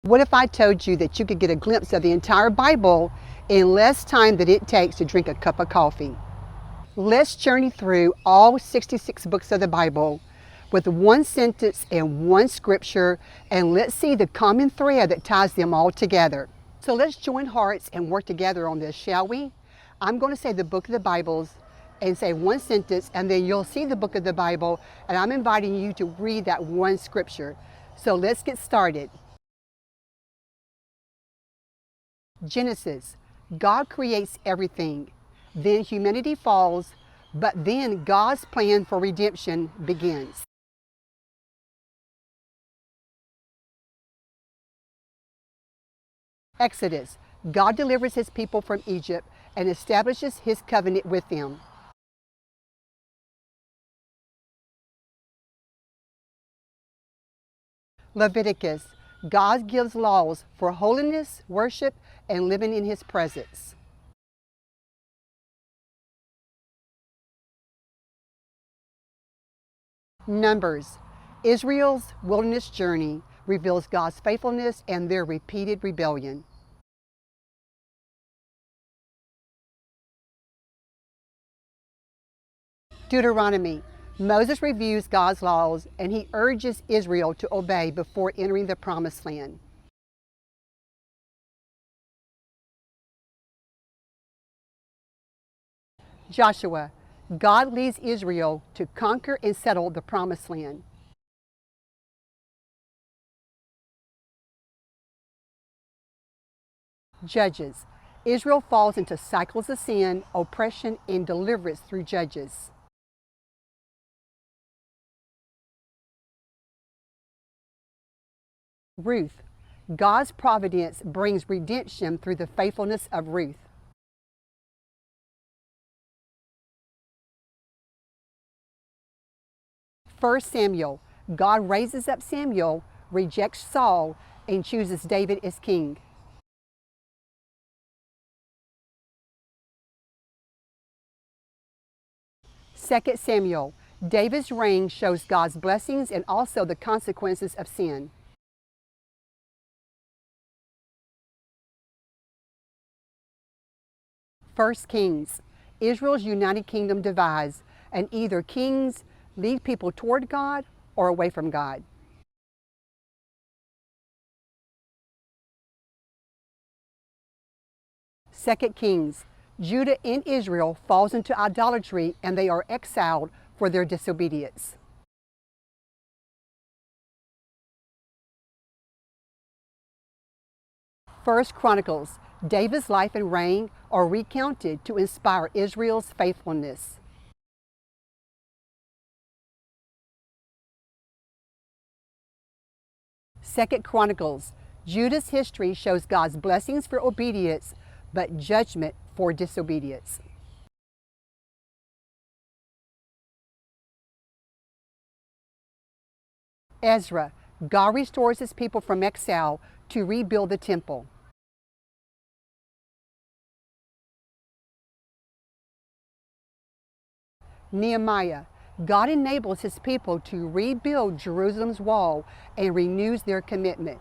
What if I told you that you could get a glimpse of the entire Bible in less time than it takes to drink a cup of coffee? Let's journey through all 66 books of the Bible with one sentence and one scripture, and let's see the common thread that ties them all together. So let's join hearts and work together on this, shall we? I'm going to say the book of the Bibles and say one sentence, and then you'll see the book of the Bible, and I'm inviting you to read that one scripture. So let's get started. Genesis. God creates everything. Then humanity falls, but then God's plan for redemption begins. Exodus. God delivers his people from Egypt and establishes his covenant with them. Leviticus. God gives laws for holiness, worship, and living in his presence. Numbers. Israel's wilderness journey reveals God's faithfulness and their repeated rebellion. Deuteronomy. Moses reviews God's laws and he urges Israel to obey before entering the promised land. Joshua. God leads Israel to conquer and settle the promised land. Judges. Israel falls into cycles of sin, oppression, and deliverance through judges. Ruth. God's providence brings redemption through the faithfulness of Ruth. 1 Samuel. God raises up Samuel, rejects Saul, and chooses David as king. 2 Samuel. David's reign shows God's blessings and also the consequences of sin. 1 Kings. Israel's united kingdom divides, and either kings lead people toward God or away from God. 2 Kings. Judah and Israel falls into idolatry and they are exiled for their disobedience. 1 Chronicles. David's life and reign are recounted to inspire Israel's faithfulness. 2 Chronicles. Judah's history shows God's blessings for obedience, but judgment for disobedience. Ezra. God restores his people from exile to rebuild the temple. Nehemiah. God enables his people to rebuild Jerusalem's wall and renews their commitment.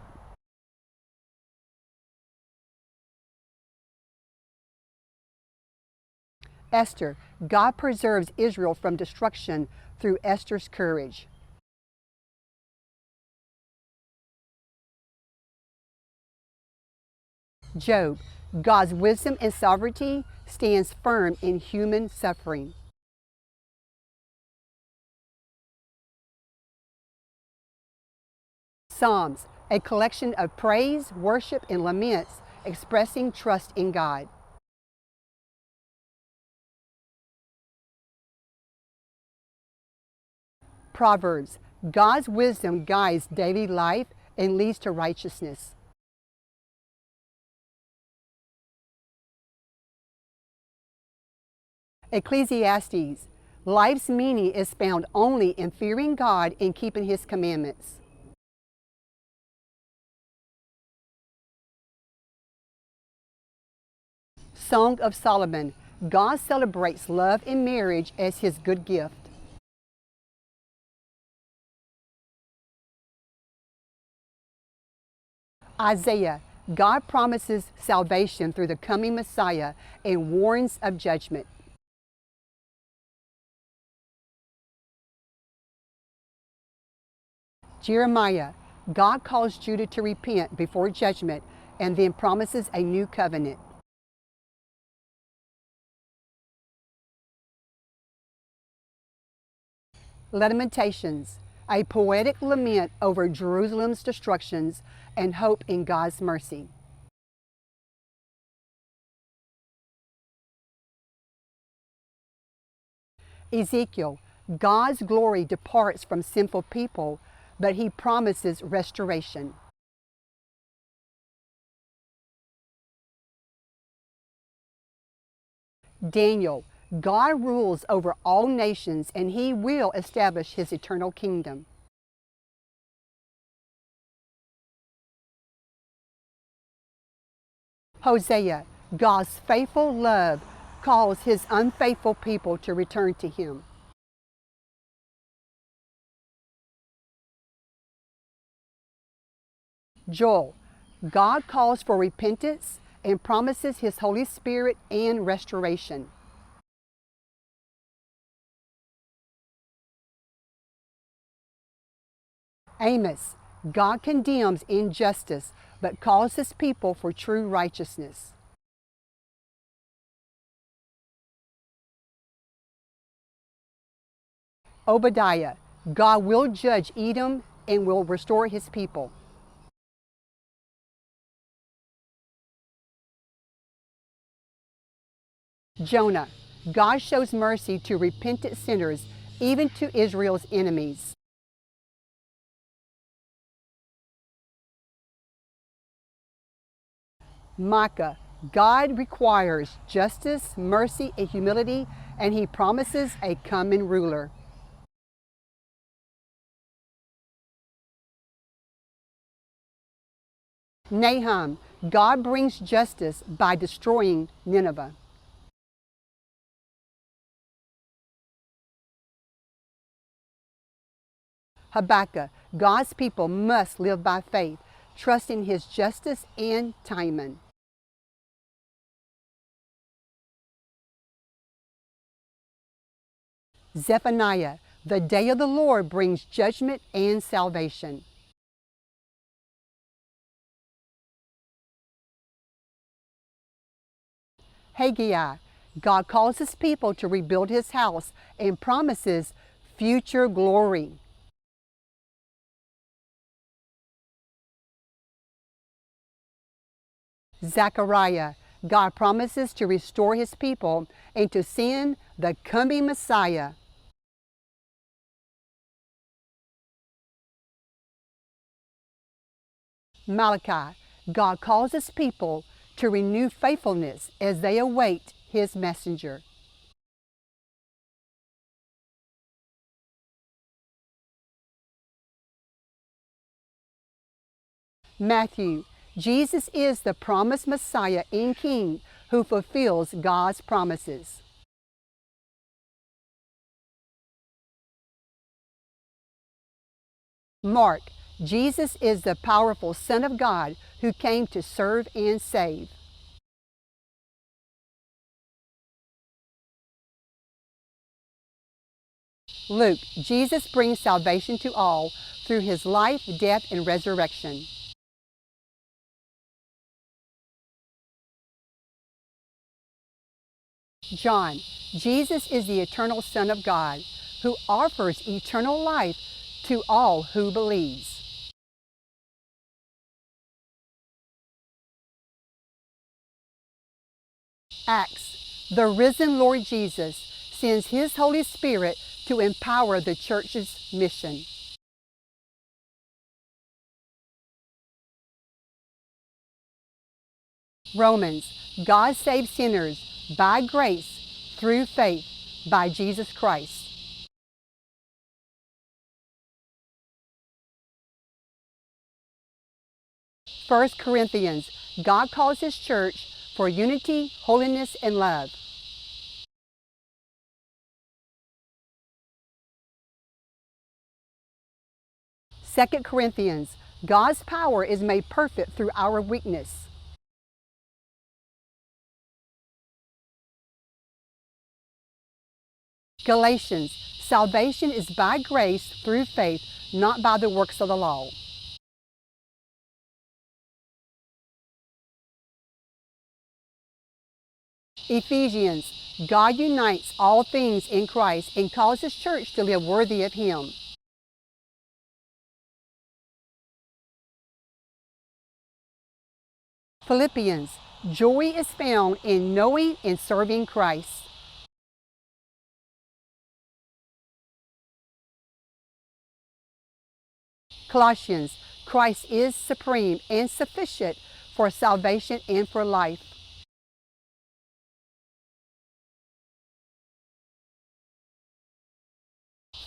Esther. God preserves Israel from destruction through Esther's courage. Job. God's wisdom and sovereignty stands firm in human suffering. Psalms. A collection of praise, worship, and laments expressing trust in God. Proverbs. God's wisdom guides daily life and leads to righteousness. Ecclesiastes. Life's meaning is found only in fearing God and keeping his commandments. Song of Solomon. God celebrates love and marriage as his good gift. Isaiah, God promises salvation through the coming Messiah and warns of judgment. Jeremiah, God calls Judah to repent before judgment and then promises a new covenant. Lamentations, a poetic lament over Jerusalem's destructions and hope in God's mercy. Ezekiel, God's glory departs from sinful people, but he promises restoration. Daniel, God rules over all nations and he will establish his eternal kingdom. Hosea, God's faithful love calls his unfaithful people to return to him. Joel, God calls for repentance and promises his Holy Spirit and restoration. Amos, God condemns injustice but calls his people for true righteousness. Obadiah, God will judge Edom and will restore his people. Jonah, God shows mercy to repentant sinners, even to Israel's enemies. Micah, God requires justice, mercy, and humility, and he promises a coming ruler. Nahum, God brings justice by destroying Nineveh. Habakkuk, God's people must live by faith, trusting his justice and timing. Zephaniah, the day of the Lord brings judgment and salvation. Haggai, God calls his people to rebuild his house and promises future glory. Zechariah, God promises to restore his people and to send the coming Messiah. Malachi, God calls his people to renew faithfulness as they await his messenger. Matthew, Jesus is the promised Messiah and King who fulfills God's promises. Mark, Jesus is the powerful Son of God who came to serve and save. Luke, Jesus brings salvation to all through his life, death, and resurrection. John, Jesus is the eternal Son of God who offers eternal life to all who believes. Acts, the risen Lord Jesus sends his Holy Spirit to empower the church's mission. Romans, God saves sinners by grace through faith by Jesus Christ. 1 Corinthians, God calls his church for unity, holiness, and love. 2 Corinthians, God's power is made perfect through our weakness. Galatians, salvation is by grace through faith, not by the works of the law. Ephesians, God unites all things in Christ and calls His church to live worthy of Him. Philippians, joy is found in knowing and serving Christ. Colossians, Christ is supreme and sufficient for salvation and for life.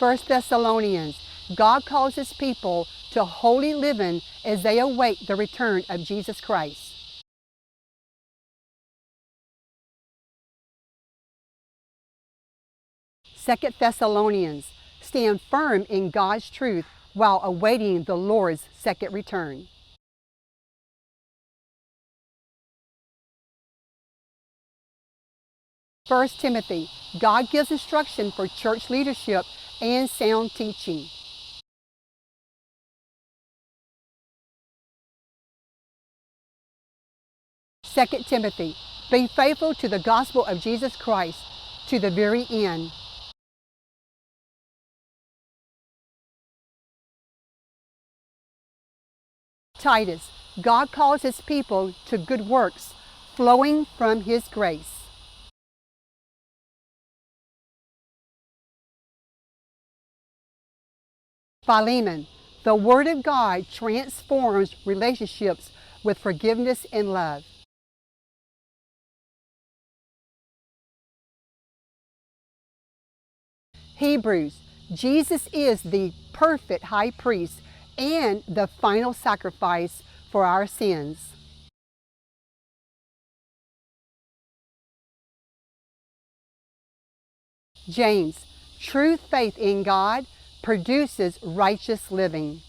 1 Thessalonians, God calls His people to holy living as they await the return of Jesus Christ. Second Thessalonians, stand firm in God's truth while awaiting the Lord's second return. First Timothy, God gives instruction for church leadership and sound teaching. Second Timothy, be faithful to the gospel of Jesus Christ to the very end. Titus, God calls His people to good works flowing from His grace. Philemon, the Word of God transforms relationships with forgiveness and love. Hebrews, Jesus is the perfect high priest and the final sacrifice for our sins. James, true faith in God produces righteous living.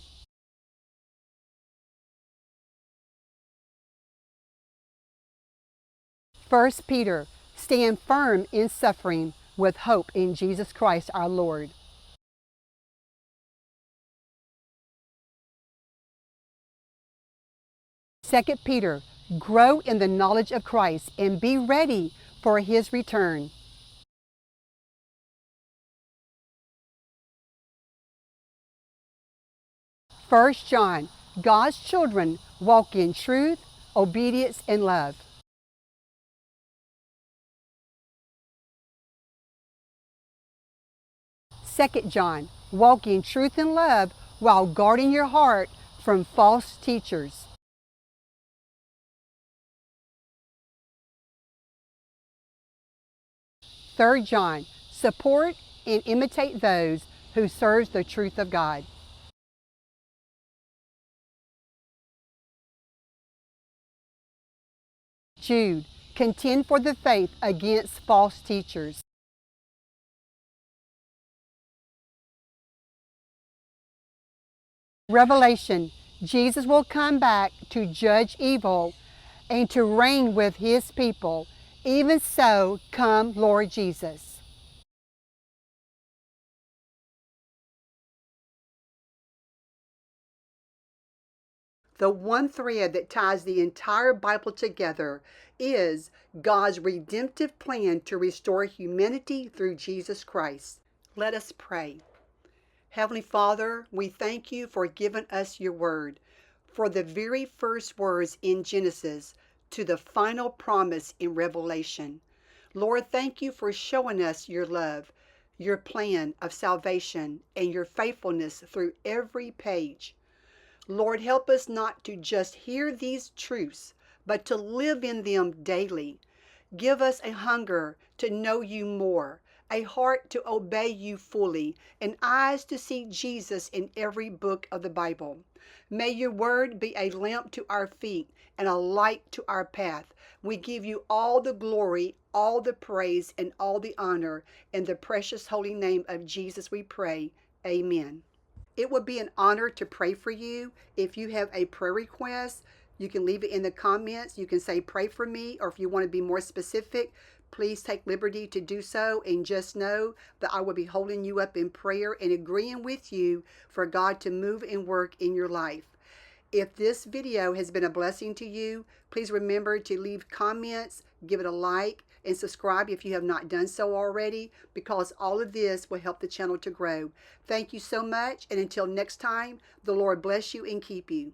First Peter, stand firm in suffering with hope in Jesus Christ our Lord. Second Peter, grow in the knowledge of Christ and be ready for His return. First John, God's children walk in truth, obedience, and love. Second John, walk in truth and love while guarding your heart from false teachers. Third John, support and imitate those who serve the truth of God. Jude, contend for the faith against false teachers. Revelation, Jesus will come back to judge evil and to reign with His people. Even so, come Lord Jesus. The one thread that ties the entire Bible together is God's redemptive plan to restore humanity through Jesus Christ. Let us pray. Heavenly Father, we thank You for giving us Your word, for the very first words in Genesis to the final promise in Revelation. Lord, thank You for showing us Your love, Your plan of salvation, and Your faithfulness through every page. Lord, help us not to just hear these truths, but to live in them daily. Give us a hunger to know You more, a heart to obey You fully, and eyes to see Jesus in every book of the Bible. May Your word be a lamp to our feet and a light to our path. We give You all the glory, all the praise, and all the honor. In the precious holy name of Jesus we pray. Amen. It would be an honor to pray for you. If you have a prayer request, you can leave it in the comments. You can say, pray for me, or if you want to be more specific, please take liberty to do so, and just know that I will be holding you up in prayer and agreeing with you for God to move and work in your life. If this video has been a blessing to you, please remember to leave comments, give it a like, and subscribe if you have not done so already, because all of this will help the channel to grow. Thank you so much, and until next time, the Lord bless you and keep you.